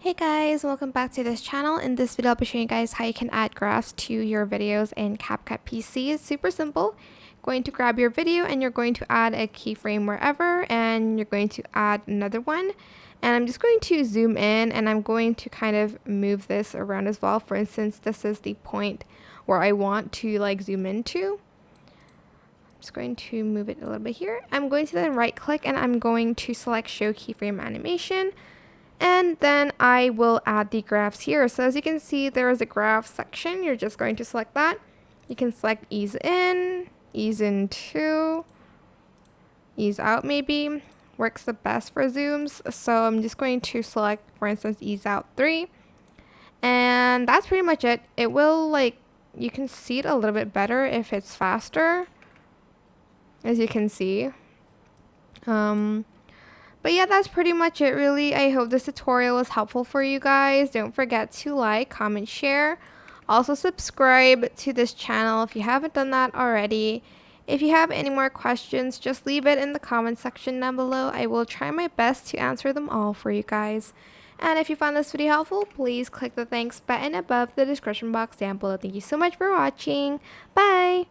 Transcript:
Hey guys, welcome back to this channel. In this video, I'll be showing you guys how you can add graphs to your videos in CapCut PC. It's super simple. Going to grab your video and you're going to add a keyframe wherever, and you're going to add another one. And I'm just going to zoom in and I'm going to kind of move this around as well. For instance, this is the point where I want to zoom into. I'm just going to move it a little bit here. I'm going to then right click and I'm going to select show keyframe animation. And then I will add the graphs here. So as you can see, there is a graph section. You're just going to select that. You can select ease into, ease out maybe. Works the best for zooms. So I'm just going to select, for instance, ease out 3. And that's pretty much it. It will you can see it a little bit better if it's faster, as you can see. But yeah, that's pretty much it really. I hope this tutorial was helpful for you guys. Don't forget to like, comment, share. Also subscribe to this channel if you haven't done that already. If you have any more questions, just leave it in the comment section down below. I will try my best to answer them all for you guys. And if you found this video helpful, please click the thanks button above the description box down below. Thank you so much for watching. Bye!